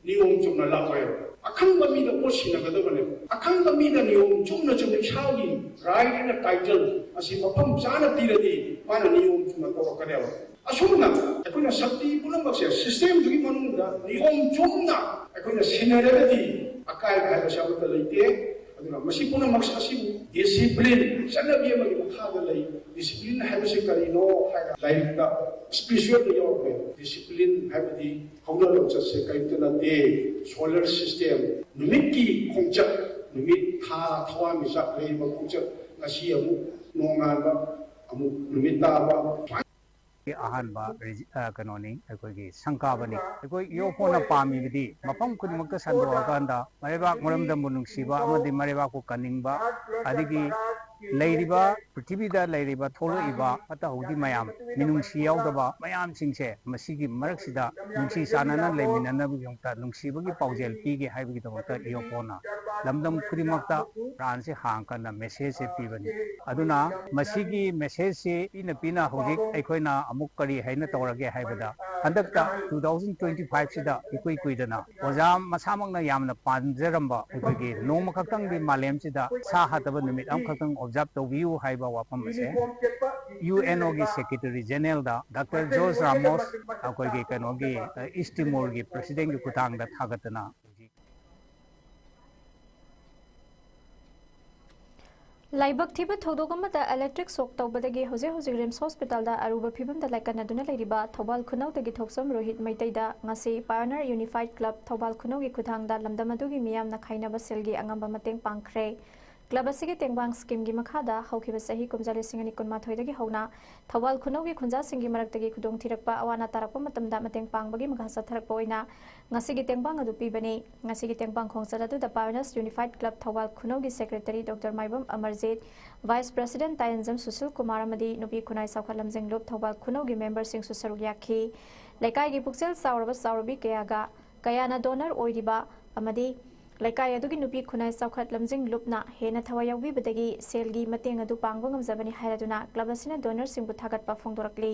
ꯅꯤꯌꯣꯝ ꯆꯨꯝꯅ ꯂꯥꯛꯑꯣꯏꯕ ꯑꯈꯪꯕ ꯃꯤꯗ ꯄꯣꯠ ꯁꯤꯟꯅꯒꯗꯕꯅꯦꯕ ꯑꯈꯪꯕ ꯃꯤꯗ ꯅꯤꯌꯣꯝ ꯆꯨꯝꯅ ꯏꯁꯥꯒꯤ ꯔꯥꯏꯠ ꯑꯦꯟ ꯇꯥꯏꯇꯜ ꯑꯁꯤ ꯃꯐꯝ ꯆꯥꯅ ꯄꯤꯔꯗꯤ ꯃꯥꯅ ꯅꯤꯌꯣꯝ ꯆꯨꯝꯅ ꯇꯧꯔꯛꯀꯅꯦꯕ ꯑꯁꯨꯝꯅ ꯑꯩꯈꯣꯏꯅ ꯁꯛꯇꯤ ꯄꯨꯝꯅꯃꯛꯁꯦ ꯁꯤꯁꯇꯦꯝꯗꯨꯒꯤ ꯃꯅꯨꯡꯗ ꯅꯤꯌꯣꯝ ꯆꯨꯝꯅ ꯑꯩꯈꯣꯏꯅ ꯁꯤꯟꯅꯔꯒꯗꯤ ꯑꯀꯥꯏꯕ ꯍꯥꯏꯕꯁꯤ ꯑꯃꯠꯇ ꯂꯩꯇꯦ ꯑꯗꯨꯅ ꯃꯁꯤ ꯄꯨꯝꯅꯃꯛ ꯑꯁꯤꯕꯨ ꯗꯤꯁꯤꯄ꯭ꯂꯤꯟ ꯆꯠꯅꯕꯤ ꯑꯃꯒꯤ ꯃꯈꯥꯗ ꯂꯩ ꯗꯤꯁꯤꯄ꯭ꯂꯤꯟ ꯍꯥꯏꯕꯁꯤ ꯀꯔꯤꯅꯣ ꯍꯥꯏꯅ ꯂꯥꯏꯔꯤꯛꯇ ꯁ꯭ꯄꯤꯔꯤꯆꯨꯋꯦꯜꯗ ꯌꯥꯎꯔꯛꯄꯦ ꯗꯤꯁꯤꯄ꯭ꯂꯤꯟ ꯍꯥꯏꯕꯗꯤ ꯍꯧꯅ ꯂꯣꯟꯆꯠꯁꯦ ꯀꯔꯤꯝꯇ ꯅꯠꯇꯦ ꯁꯣꯂꯔ ꯁꯤꯁꯇꯦꯝ ꯅꯨꯃꯤꯠꯀꯤ ꯈꯣꯡꯆꯠ ꯅꯨꯃꯤꯠ ꯊꯥ ꯊꯋꯥꯟꯃꯤꯆꯥꯛ ꯂꯩꯔꯤꯕ ꯈꯣꯡꯆꯠ ꯉꯁꯤ ꯑꯃꯨꯛ ꯅꯣꯡꯉꯥꯟꯕ ꯑꯃꯨꯛ ꯅꯨꯃꯤꯠ ꯇꯥꯕ
ꯑꯍꯥꯟꯕ ꯀꯩꯅꯣꯅꯤ ꯑꯩꯈꯣꯏꯒꯤ ꯁꯪꯀꯥꯕꯅꯤ ꯑꯩꯈꯣꯏ ꯌꯣꯛꯄꯅ ꯄꯥꯝꯃꯤꯕꯗꯤ ꯃꯐꯝ ꯈꯨꯗꯤꯡꯃꯛꯇ ꯁꯟꯗꯣꯛꯑꯀꯥꯟꯗ ꯃꯔꯩꯕꯥꯛ ꯃꯔꯝꯗꯝꯕꯨ ꯅꯨꯡꯁꯤꯕ ꯑꯃꯗꯤ ꯃꯔꯩꯕꯥꯛꯄꯨ ꯀꯟꯅꯤꯡꯕ ꯑꯗꯒꯤ ꯂꯩꯔꯤꯕ ꯄ꯭ꯔꯤꯊꯤꯕꯤꯗ ꯂꯩꯔꯤꯕ ꯊꯣꯛꯂꯛꯏꯕ ꯐꯠꯇ ꯍꯥꯎꯊꯤ ꯃꯌꯥꯝ ꯃꯤꯅꯨꯡꯁꯤ ꯌꯥꯎꯗꯕ ꯃꯌꯥꯝꯁꯤꯡꯁꯦ ꯃꯁꯤꯒꯤ ꯃꯔꯛꯁꯤꯗ ꯅꯨꯡꯁꯤ ꯆꯥꯟꯅꯅ ꯂꯩꯃꯤꯟꯅꯅꯕꯒꯤꯗꯃꯛꯇ ꯅꯨꯡꯁꯤꯕꯒꯤ ꯄꯥꯎꯖꯦꯜ ꯄꯤꯒꯦ ꯍꯥꯏꯕꯒꯤꯗꯃꯛꯇ ꯌꯣꯛꯄꯅ ꯂꯝꯗꯝ ꯈꯨꯗꯤꯡꯃꯛꯇ ꯕ꯭ꯔꯥꯟꯁꯦ ꯍꯥꯡꯀꯥꯟꯗ ꯃꯦꯁꯦꯖꯁꯦ ꯄꯤꯕꯅꯤ ꯑꯗꯨꯅ ꯃꯁꯤꯒꯤ ꯃꯦꯁꯦꯖꯁꯤ ꯄꯤꯅ ꯍꯧꯖꯤꯛ ꯑꯩꯈꯣꯏꯅ ꯑꯃꯨꯛ ꯀꯔꯤ ꯍꯥꯏꯅ ꯇꯧꯔꯒꯦ ꯍꯥꯏꯕꯗ ꯍꯟꯗꯛꯇ 2025 ꯁꯤꯗ ꯏꯀꯨꯏ ꯀꯨꯏꯗꯅ ꯑꯣꯖꯥ ꯃꯁꯥꯃꯛꯅ ꯌꯥꯝꯅ ꯄꯥꯝꯖꯔꯝꯕ ꯑꯩꯈꯣꯏꯒꯤ ꯅꯣꯡꯃ ꯈꯛꯇꯪꯒꯤ ꯃꯥꯂꯦꯝꯁꯤꯗ ꯁꯥ ꯍꯥꯠꯇꯕ ꯅꯨꯃꯤꯠ ꯑꯃꯈꯛꯇꯪ ꯑꯣꯕꯖꯥꯔꯕ ꯇꯧꯕꯤꯌꯨ ꯍꯥꯏꯕ ꯋꯥꯐꯝ ꯑꯁꯦ UNOꯒꯤ ꯁꯦꯀ꯭ꯔꯦꯇꯔꯤ ꯖꯦꯅꯔꯦꯜꯗ ꯗꯥꯛꯇꯔ ꯖꯣꯔꯖ ꯔꯥꯃꯣꯁ ꯑꯩꯈꯣꯏꯒꯤ ꯀꯩꯅꯣꯒꯤ ꯏꯁ ꯇꯤꯃꯣꯔꯒꯤ ꯄ꯭ꯔꯦꯁꯤꯗꯦꯟꯒꯤ ꯈꯨꯠꯊꯥꯡꯗ ꯊꯥꯒꯠꯇꯅ
ꯂꯥꯏꯕꯛ ꯊꯤꯕ ꯊꯧꯗꯣꯛ ꯑꯃꯗ ꯏꯂꯦꯛꯇ꯭ꯔꯤꯛ ꯁꯣꯛ ꯇꯧꯕꯗꯒꯤ ꯍꯧꯖꯤꯛ ꯔꯤꯝꯁ ꯍꯣꯁꯄꯤꯇꯥꯜꯗ ꯑꯔꯨꯕ ꯐꯤꯚꯝꯗ ꯂꯩꯀꯟꯅꯗꯨꯅ ꯂꯩꯔꯤꯕ ꯊꯧꯕꯥꯜ ꯈꯨꯅꯧꯗꯒꯤ ꯊꯣꯛꯁꯝ ꯔꯣꯍꯤꯠ ꯃꯩꯇꯩꯗ ꯉꯁꯤ ꯄꯥꯏꯑꯣꯅꯤꯌꯔ ꯌꯨꯅꯤꯐꯥꯏꯗ ꯀ꯭ꯂꯕ ꯊꯧꯕꯥꯜ ꯈꯨꯅꯧꯒꯤ ꯈꯨꯠꯊꯥꯡꯗ ꯂꯝꯗꯝ ꯑꯗꯨꯒꯤ ꯃꯤꯌꯥꯝꯅ ꯈꯥꯏꯅꯕ ꯁꯦꯜꯒꯤ ꯑꯉꯝꯕ ꯃꯇꯦꯡ ꯄꯥꯡꯈ꯭ꯔꯦ ꯀ꯭ꯂꯕ ꯑꯁꯤꯒꯤ ꯇꯦꯡꯕꯥꯡ ꯁ꯭ꯀꯤꯝꯒꯤ ꯃꯈꯥꯗ ꯍꯧꯈꯤꯕ ꯆꯍꯤ ꯀꯨꯝꯖꯥ 2018 ꯍꯧꯅ ꯊꯧꯕꯥꯜ ꯈꯨꯅꯧꯒꯤ ꯈꯨꯟꯖꯥꯁꯤꯡꯒꯤ ꯃꯔꯛꯇꯒꯤ ꯈꯨꯗꯣꯡꯊꯤꯔꯛꯄ ꯑꯋꯥ ꯑꯅꯥ ꯇꯥꯔꯛꯄ ꯃꯇꯝꯗ ꯃꯇꯦꯡ ꯄꯥꯡꯕꯒꯤ ꯃꯈꯥ ꯆꯠꯊꯔꯛꯄ ꯑꯣꯏꯅ ꯉꯁꯤꯒꯤ ꯇꯦꯡꯕꯥꯡ ꯑꯗꯨ ꯄꯤꯕꯅꯤ ꯉꯁꯤꯒꯤ ꯇꯦꯡꯕꯥꯡ ꯈꯣꯡꯆꯠ ꯑꯗꯨꯗ ꯄꯥꯏꯑꯣꯅꯤꯌꯔ ꯌꯨꯅꯤꯐꯥꯏꯗ ꯀ꯭ꯂꯕ ꯊꯧꯕꯥꯜ ꯈꯨꯅꯧꯒꯤ secretary doctor Maibam Amarjit vice president Tayenjam Sushil Kumar ꯑꯃꯗꯤ ꯅꯨꯄꯤ ꯈꯨꯟꯅꯥꯏ ꯆꯥꯎꯈꯠ ꯂꯝꯖꯤꯡ ꯂꯨꯞ ꯊꯧꯕꯥꯜ ꯈꯨꯅꯧꯒꯤ ꯃꯦꯝꯕꯔꯁꯤꯡꯁꯨ ꯁꯔꯨꯛ ꯌꯥꯈꯤ ꯂꯩꯀꯥꯏꯒꯤ ꯄꯨꯛꯆꯦꯜ ꯆꯥꯎꯔꯕ ꯆꯥꯎꯔꯕꯤ ꯀꯌꯥꯅ ꯗꯣꯅꯔ ꯑꯣꯏꯔꯤꯕ ꯑꯃꯗꯤ ꯂꯩꯀꯥꯏ ꯑꯗꯨꯒꯤ ꯅꯨꯄꯤ ꯈꯨꯟꯅꯥꯏ ꯆꯥꯎꯈꯠ ꯂꯝꯖꯤꯡ ꯂꯨꯞꯅ ꯍꯦꯟꯅ ꯊꯋꯥꯏ ꯌꯥꯎꯕꯤꯕꯗꯒꯤ ꯁꯦꯜꯒꯤ ꯃꯇꯦꯡ ꯑꯗꯨ ꯄꯥꯡꯕ ꯉꯝꯖꯕꯅꯤ ꯍꯥꯏꯔꯗꯨꯅ ꯀ꯭ꯂꯕ ꯑꯁꯤꯅ ꯗꯣꯅꯔꯁꯤꯡꯕꯨ ꯊꯥꯒꯠꯄ ꯐꯣꯡꯗꯣꯔꯛꯂꯤ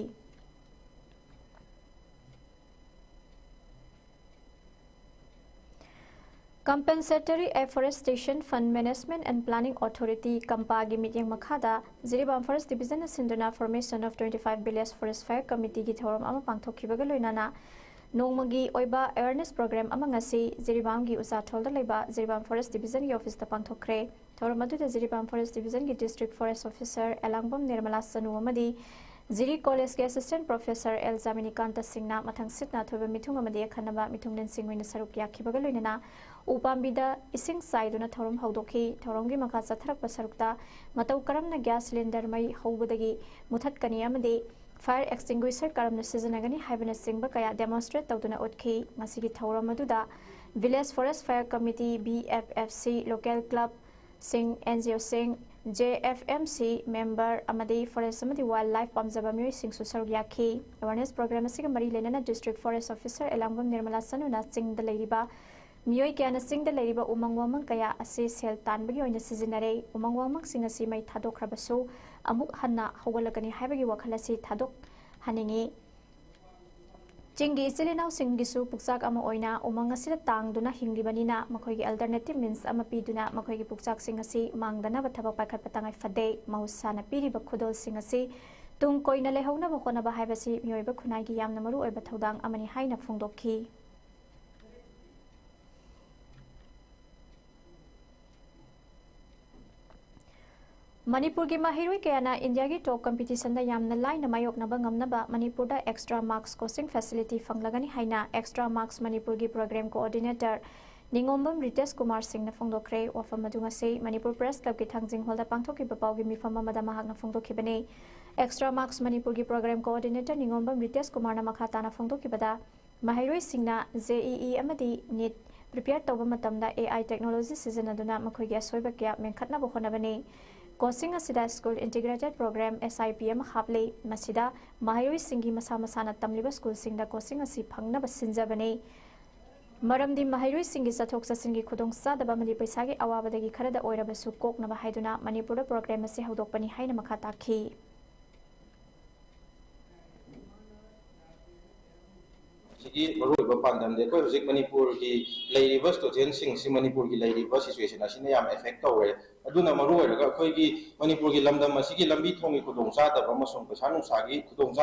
Compensatory Afforestation Fund Management and Planning Authority Kampagi meeting Makada Ziribam Forest Division Sinduna formation of 25 Village Forest Fire Committee gi thorom ama pangthokhibaga loinana Nongmagi oiba awareness program amangasi Ziribam gi Usathol da leba Ziribam Forest Division gi office da pangthokre thorom adu da Ziribam Forest Division gi District Forest Officer Elangbam Nirmala Sanu amadi Ziri College ke Assistant Professor El Zaminikanta Singna mathang sitna thoba mithung amadi khanaba mithunglen singwina saruk yakhibaga loinana Upambida ising saiduna thorom haudokhi thoromgi makha chatharakpa sarukta matau karamna gas cylinder mai hobudagi muthat kani amadi fire extinguisher karamna sijanagani haibana singba kaya demonstrate tawduna otkhi ngasigi thorom aduda Village Forest Fire Committee BFFC Local Club Sing NGO Sing JFMC member amadi Forest amadi Wildlife pamjaba myoy sing su saruk yakhi awareness program asiga mari lenana District Forest Officer Elangam Nirmala Sanuna sing da leiriba Miyoi kaya na sing da leiriba umang wamang kaya asi sel tanbagi oina sizinare umang wamang sing asi may thadok rabasu amuk hanna hawalagani haibagi wakhala si thadok haningi Jingi isilinaw singgisu puksak ama oina umang asila tangduna hinglibanina makoygi alternative means ama piduna makoygi puksak sing asi mangdana bathabak paikhat patangai fade mahusana piriba khudol sing asi tung koina lehawna bakona ba haibasi miyoiba khunai gi yamna maru oiba thodang amani haina phongdokhi Manipur ki mahiroi kayana India ki top competition da yamna laina mayoknaba ngamnaba Manipur da extra marks coaching facility fanglagani haina extra marks Manipur ki program coordinator Ningombam Ritesh Kumar Singh na phongdokre wafam madunga se Manipur Press Club ki thangjing hol da pangthoki bapaw gi mifam amada mahak na phongdokhi bane extra marks Manipur ki program coordinator Ningombam Ritesh Kumar na makha tana phongdokhi bada mahiroi singna JEE amadi NEET prepare tawba matamda AI technology sijanaduna makhoi gi asoiba kya menkhatna bo honabani Coaching asida school integrated program SIPM haple masida mahayoi singi masa masana tamliba school singda coaching asi phangna basinjabane maramdi mahayoi singi sathok sasingi khudong sadaba mani paisa gi awabadagi kharada oirabasu koknaba haiduna manipur program asi haudokpani haina makha takhi
Sigi maruiba pandam de ko hujik manipur ki leiriba student sing si manipur ki leiriba situation asina yam effect tawre aduna maru oiraga khoi gi manipur ki lamdam asigi lambi thongi khudong sa da ba masong paisa nu sagi khudong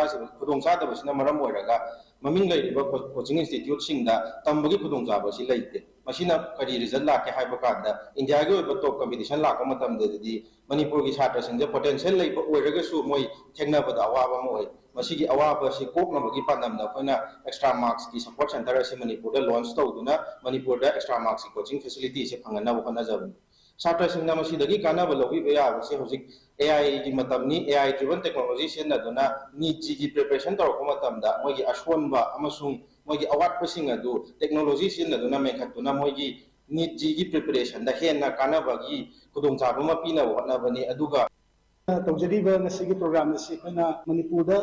sa da basina maram oiraga maming leiriba coaching institute sing da tambagi khudong sa ba si leite masina kari result la ke haiba kanda india gi oiba top competition la ka matam de di manipur ki chhatra sing de potential leiba oiraga su moi thengna ba da awa moi masigi awaba si koknabagi pandamna koina extra marks ki support center asi manipur da launch tawduna manipur da extra marks coaching facility se phangana ba khana jab chatra singna masidagi kana ba lobi ba ya se hojik ai ki matamni ai driven technology sen na duna ni gi preparation taw ko matamda mogi ashwan ba amasung mogi award pasing adu technology sen na duna me khatuna mogi ni gi preparation da henna kana ba gi kudong chaba ma pina hotna bani aduga
tawjariba ngasigi program nasi kana manipurda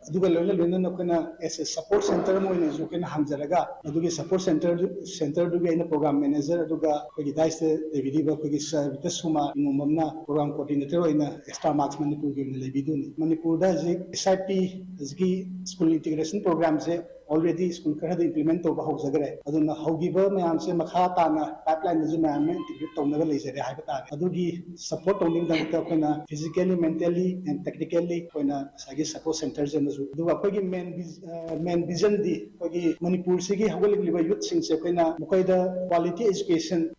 aduga loina nokana as a support center moina ju kana hamjaraga adugi support center duga ina program manager aduga kogi daiste devidiba kogi servita suma ingomamna program coordinator oina extra marks manipur gi lebiduni manipurda ji SIP ji school integration program se already school ka hada implement to ba hojagare aduna hogiba mayam se makha tana pipeline ju mayam integrate tawnaga leisare haiba ta adugi support tawning da ta koina physically mentally and technically koina sagi support center je ju duga kogi main vision di kogi manipur se gi hawaliba youth sing se koina mokaida quality education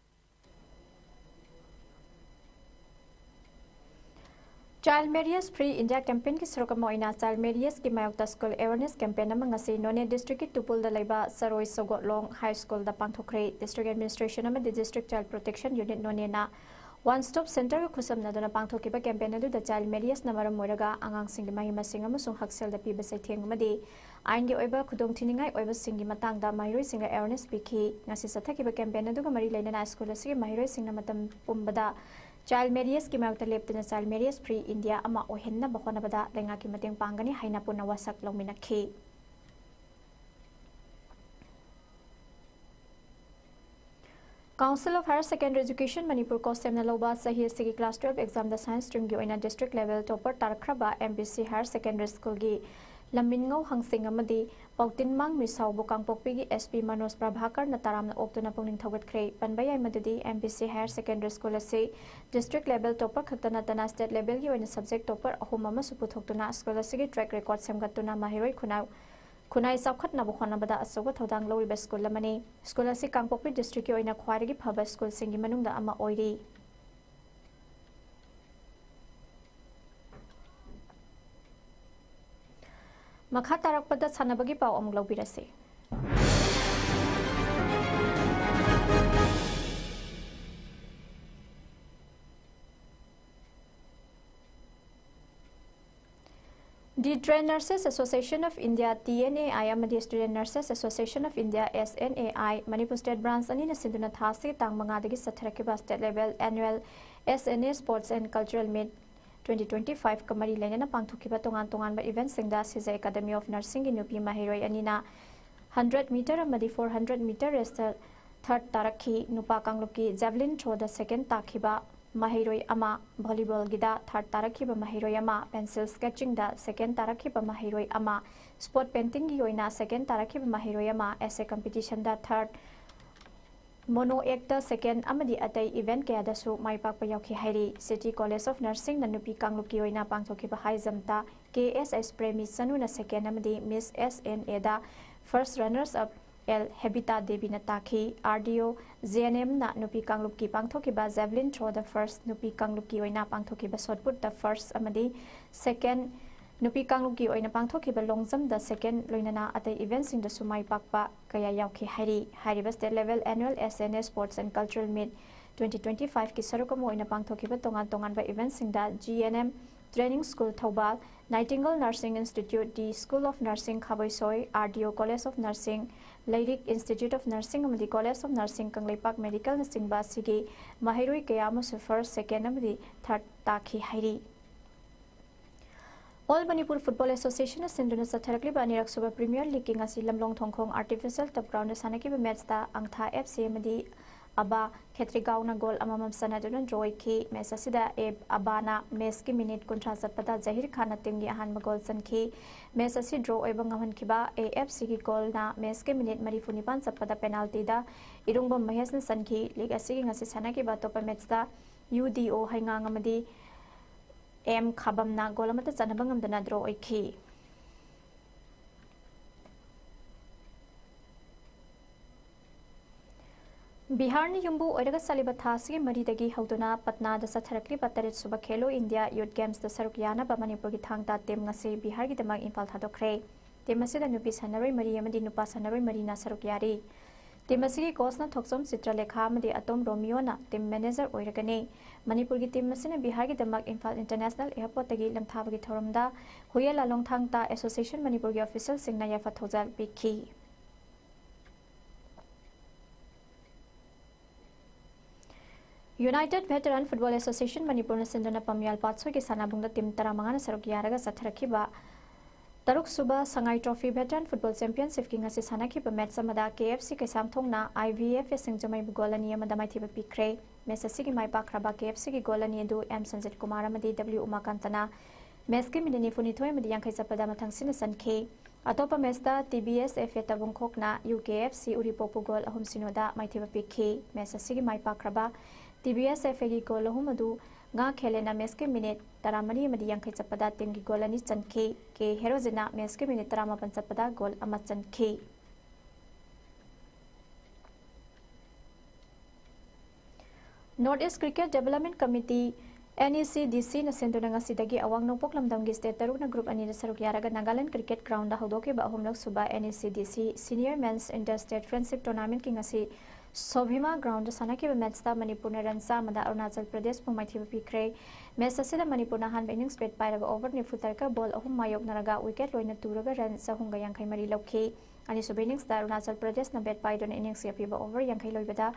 Child Marriage Free India campaign ki sarokam oina child marriage ki mayokta school awareness campaign amang ngasi none district ki tupul da laiba saroi sogotlong high school da pangthokre district administration amadi district child protection unit none na one stop center ko khusam na dona pangthokiba campaign adu da child marriage na maram moiraga angang sing gi mahima sing amasung haksel da piba sai theng amadi ain gi oiba khudong thiningai oiba sing gi matang da mahiroi sing awareness pikhi ngasi sathakiba campaign adu ga mari leina school asigi mahiroi sing na matam pumbada Child marriage ki mayokta leptuna child marriage free India ama ohenna bakhona bada lenga ki mateng pangani haina puna wasak longminakhi Council of Higher Secondary Education Manipur ko semna loba sahi sigi class 12 exam da science stream gi oina district level topper tarkraba MBC Higher Secondary School gi lamin ngau hangsing amadi pautin mang misau bukang pokpi gi SP Manoj Prabhakar na taram na oktuna pungning thogat kre panbayai madadi MBC Higher Secondary School ase district level topper khaktana tana state level gi oina subject topper ahum ama supu thoktuna school ase gi track record semgatuna mahiroi khunai sabkhat na bukhona bada asoba thodang lori be school lamani school ase kangpokpi district gi oina khwari gi phaba school singi manungda ama oiri Makha tarakpada sanabagi pau amung laubirase. The Trained Nurses Association of India TNAI amadi Student Nurses Association of India SNAI Manipur State Branch anina sinduna thasi tang mangadagi satharakiba state level annual SNA Sports and Cultural Meet 2025 kamari lenena pangthukiba tongan ba event singda Sisa Academy of Nursing in UP Mahiroi anina 100 meter amadi 400 meter race third tarakhi nupa kangluki javelin throw the second takhiba Mahiroi ama volleyball gida third tarakhiba Mahiroi ama pencil sketching da second tarakhiba Mahiroi ama sport painting gi oina second tarakhiba Mahiroi ama essay competition da third Mono actor second amadi atai event kaya dasu mai pakpa yauki hairi City College of Nursing na nupi kangluki oina pangthokiba high jamta KSS Premi Sanu na second amadi Miss SNA da first runners up L Habita Devi na takhi RDO ZNM na nupi kangluki pangthokiba javelin throw the first nupi kangluki oina pangthokiba shot put the first amadi second nupi kangluki oina pangthokiba long jump the second loinana atai events in the sumai pakpa kaya yauki hairi hariba state level annual SNA Sports and Cultural Meet 2025 ki sarukam oina pangthokiba tongan ba events in the GNM Training School Thobal, Nightingale Nursing Institute, the School of Nursing Khaboisoi, RDO College of Nursing, Leirik Institute of Nursing amadi College of Nursing Kangleipak Medical Nursing Basigi, Mahirui Kayamasu first, second amadi third Taki Hairi. All Manipur Football Association Sinduna Satharakli Banirak Suba Premier League Asi Lamlong Thongkong Artificial Top Ground Sanaki Match da Angtha FC amadi Aba Khetrigau na goal amamam sanaduna draw ki match asida Abana match ki minute kontra satpada Zahir Khan team gi ahan goal sanki match asi draw oiba ngaman kiba AFC ki goal na match ki minute marifunipan satpada penalty da Irungba Mahesh na sanki league asi gi ngasi sanaki ba topa match da UDO haingang amadi M Khabam na goal amata chanabangam dana draw oiki Bihar ni yumbu oiraga saliba thasi maridagi hauduna Patna da satharakli batarit suba Khelo India Youth Games da sarukyana ba Manipur gi thangta tem ngase Bihar gi damag Impal thadokre temasida nupi sanaroi mari amadi nupa sanaroi mari na sarukyari temasigi kosna thoksom Citralekha amadi Atom Romeo na team manager oiragane Manipur gi team masina Bihar gi damag Impal International Airport tagi lamthaba gi thoramda huyela long thangta Association Manipur gi official singna yafa thojal bikhi United Veteran Football Association Manipur na sinduna pamyal patsoi ki sanabungda tim taramanga na saruk yaraga satharakiba Taruk Suba Sangai Trophy Veteran Football Championship ki ngasi sanakiba match samada KFC ke samthongna IVF singjamai golani amada maithiba pikre match asigi mai pakraba KFC ki golani du M Sanjit Kumar amadi W Umakantana match ki minini funithoi amadi yankhai chapada mathangsin sanke Atopa match da TBS FA tabungkhokna UKFC Uripopu gol ahum sinoda maithiba pikhe match asigi mai pakraba TBS FA की गोल अहुमदु गा खेलेना match के minute तरामनी मदी यांखै चपदा team की गोल अनि चनखे के हेरोजना match के minute तरामापन चपदा goal अमा चनखे north east cricket development committee NECDC na senduna ngasidagi awang nongpok lamdamgi state taruk na group ani na saruk yaraga Nagaland Cricket Ground da haudoke ba ahumlak suba NECDC Senior Men's Interstate Friendship Tournament ki ngasi Sobhima Ground sanaki ba match da Manipur na ransa mada Arunachal Pradesh pumaithi ba pikre match asida Manipur na han innings bet pairaga over ni futar ka ball ahum mayok naraga wicket loina turaga run sahunga yankhai mari lokhi ani sub innings da Arunachal Pradesh na bet paidon innings yapi ba over yankhai loibada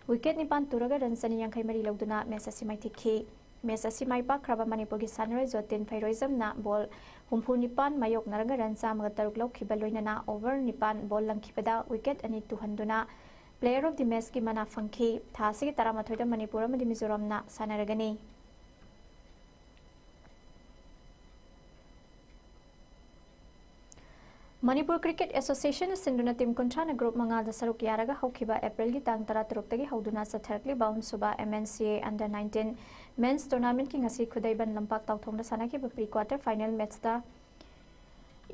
wicket ni pan turaga run sani yankhai mari loduna match asimai thikhi match asimai pa kraba Manipur ki Sunrise Jotin Phairoism na ball humpu nipan mayok naraga run samaga taruk lokhi ba loina na over nipan ball langkhibada wicket ani tuhanduna Player of the match ki mana fangki thasi ki taramathoida Manipur amadi Mizoram na sanaragani Manipur Cricket Association sinduna team kontrana group manga da saruk yaraga haukiba April gi tang 13 tagi hauduna satharakli bound suba MNCA under 19 men's tournament ki ngasi khudaiban lampak tawthongda sanaki ba pre-quarter final match da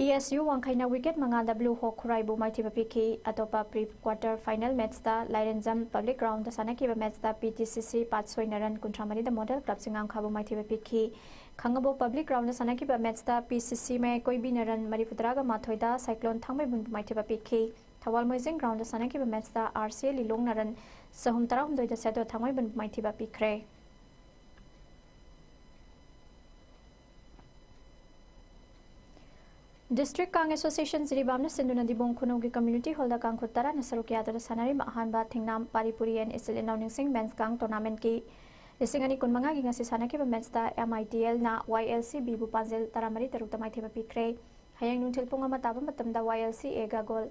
ESU wangkhaina wicket manga W Hawk Khuraibu maithiba pikhi atopa pre-quarter final match da Lairenjam public ground da sanaki ba match da PTCC Patsoi Naran Kuntramani da model club singam khabu maithiba pikhi khangabo public ground da sanaki ba match da PCC me koibi Naran Mariputraga mathoida cyclone thangbai bun maithiba pikhi Thawal Moising ground da sanaki ba match da RCA Lilong Naran sahum tarahum doida sedo thangbai bun maithiba pikre District Kang Association Ziribamna Sinduna Dibong Kunogi Community Hall da Kang Khutara na Sarukya da Sanari Mahan ba Thingnam Paripuri and Isil Announcing Sing Men's Kang Tournament ki Lisingani Kunmanga ginga si sanaki ba match da MITL na YLC Bibu Panzel Taramari Tarukta Maithiba Pikre Hayang Nuntil Punga Mataba Matamda YLC Ega Gol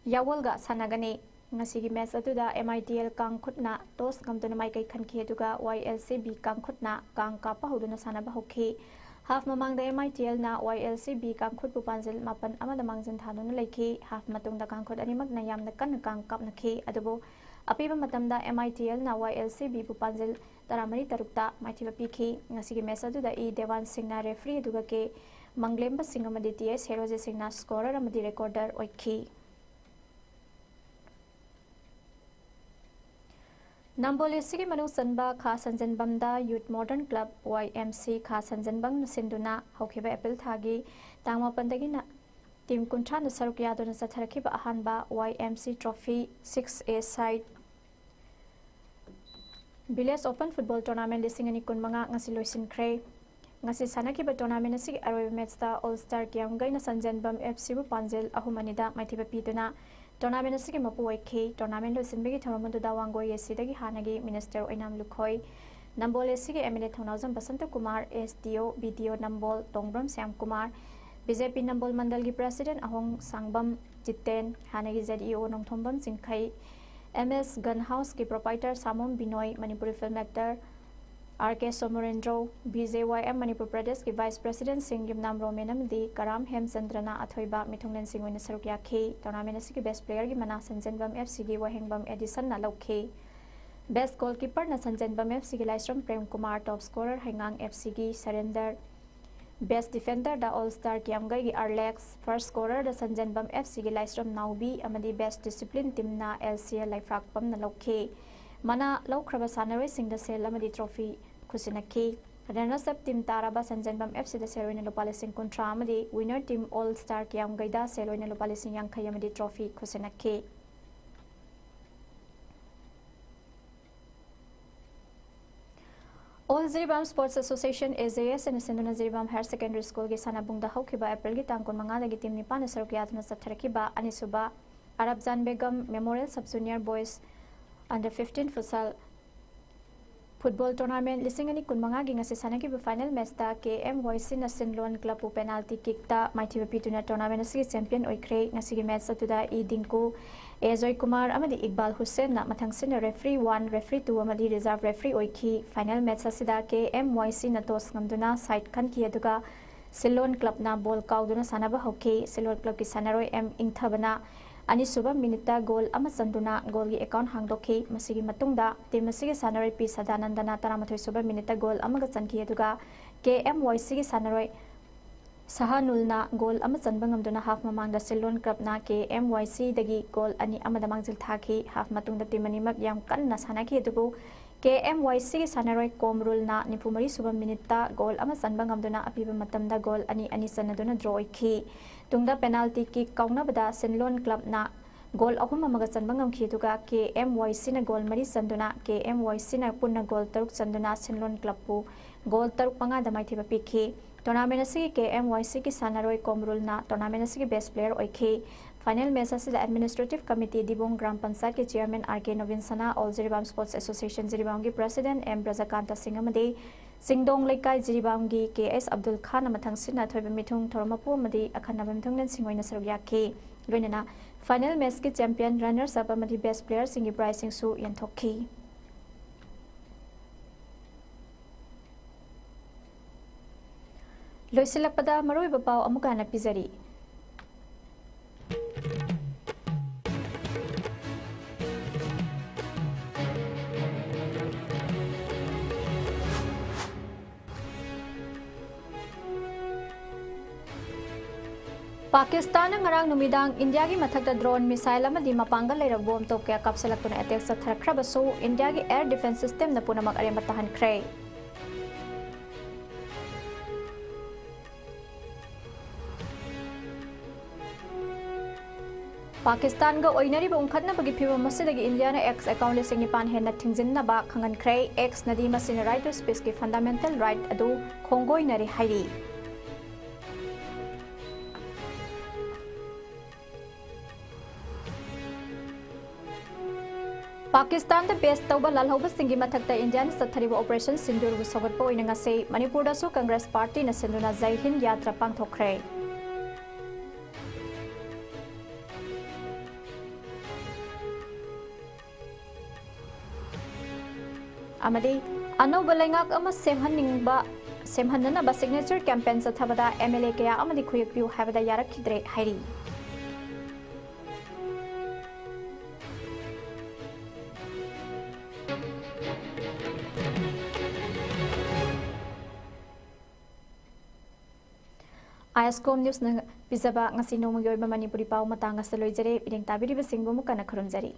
Yawolga Sanagani Ngasigi match atu da MITL Kang Khutna Tos Kamtuna Maikai Khanki aduga YLC B Kang Khutna Kang Kapa Huduna Sanaba Hoki Half mamang da MITL na YLC B Kang Khut Pupanzil Mapan Amada Mangzin Thanuna Leki half matung da Kang Khut Animag na yam na kan Kang Kap na ki adubo apiba matam da MITL na YLC B Pupanzil Taramari Tarukta Maithiba Pikhi ngasigi mesa du da E Devan Singh na referee aduga ke Manglemba Singh amadi TS Heroje Singh na scorer amadi recorder oiki Nambole Sigi Manu Sanba Kha Sanjanbam da Youth Modern Club YMC Kha Sanjanbam Sinduna Haukiba April Thagi Tangma Pandagi na Team Kuntran Sarukya Dona Satharakiba Ahanba YMC Trophy 6A side Village Open Football Tournament Lisingani Kunmanga Ngasiloisin Kray ngasi sanaki tournament asi aroi match da all star kiam gaina sanjanbam FC bu panjel ahumanida maithiba piduna tournament asi ki mapu oikhe tournament lo sinbegi thoromandu da wangoi esidagi hanagi minister oinam lukhoi nambol asi ki MLA thonaujam basant kumar SDO BDO nambol tongbram syam kumar BJP nambol mandal ki president ahong sangbam jiten hanagi ZEO nongthombam singkhai MS Gun House ki proprietor Samom Binoy Manipuri film actor RK Somorendro BJYM Manipur Pradesh ki Vice President Singh Yumnam Romenam di Karam Hemchandrana Athoiba Mithungnen Singh oina saruk yakhe tournament asi ki best player ki mana Sanjanbam FC ki Wahengbam Edison na lokhe best goalkeeper na Sanjanbam FC ki Laisram Prem Kumar top scorer Hengang FC ki Surrender best defender da all star ki amgai ki Arlex first scorer da Sanjanbam FC ki Laisram Naubi amadi best discipline team na LCL Laifrakpam na lokhe mana laukraba sanaroi sing da sel amadi trophy Kusinaki runners up team Taraba Sanjanbam FC da Seroina Lopalising kontra amadi winner team all star kiam gaida Seroina Lopalising Yankhai amadi trophy Kusinaki All Ziribam Sports Association AZS and Sinduna Ziribam Higher Secondary School ki sanabung da haukiba April ki tang 15 dagi team nipan na sarukiyatuna sa tharakiba anisuba Arabjan Begum Memorial Sub Junior Boys Under 15 Futsal Football Tournament lisingani kunmanga gi ngasi sanagi bu final match ta KMYC na Sinlon Club pu penalty kick ta maithiba pituna tournament asi champion oikre ngasi gi match atuda Idinku Ejoy Kumar amadi Iqbal Hussain na mathang sina referee 1 referee 2 amadi reserve referee oikhi final match asida KMYC na tos ngamduna side khan ki aduga Sinlon Club na ball kauduna sanaba hoki Sinlon Club ki sanaroi M ingthabana Ani suba minita goal ama sanduna goal gi account hangdokhi masigi matungda team masigi sanaroi P Sadanandana taramatoi suba minita goal amaga chanki aduga KMYC gi sanaroi Sahanulna goal ama chanba ngamduna half mamangda Silon Club na KMYC dagi goal ani amada mangjil thakhi half matungda team ani mak yam kanna sanaki adugu KMYC gi sanaroi Komrul na nipumari suba minita goal ama chanba ngamduna apiba matamda goal ani sanaduna draw ikhi tungda penalty kick kauna bada Sinlon Club na goal ahum amaga chanba ngamkhi duga KMYC na goal mari chanduna KMYC na punna goal taruk chanduna Sinlon Club pu goal taruk panga damai thiba pikhi tournament asi KMYC ki sanaroi Komrul na tournament asi best player oikhi final match asi administrative committee Dibong Gram Panchayat ki chairman RK Novin Sana All Ziribam Sports Association Ziribam ki president M Brajakanta Singh amade Singdong Laikai Ziribam gi KS Abdul Khan amathang sina thoiba mithung thormapu amadi akhanaba mithungnen singoina saruk yakhe loinana final match ki champion runners up amadi best player singi pricing su yanthokhi loisilakpada maroi bapau amukana pizari Pakistan ngarang numidang India gi mathakta drone missile amadi mapanga leira bom top kya kapsalaktuna attack sa tharakhra basu India gi air defense system na punamak arema tahan khrei Pakistan ga oinari ba ungkhatna bagi phiba masidagi India na X account le singi pan hen na thingjinna ba khangan khrei X nadi masina right to speech ki fundamental right adu khongoi nari hairi Pakistan the best tauba lalhoba singi mathakta Indian sathariba operation Sindur bu sogatpa oina ngase Manipur da su Congress party na sinduna Jai Hind yatra pangthokre amadi anauba laingak ama semhanna ba signature campaign sathabada MLA kaya amadi khuyek piu habada yarak khidre hairi ISCOM News na Pizaba ngasi nomugi oiba Manipuri pau matanga sa loijare ideng tabiri basing bumukana khurumjari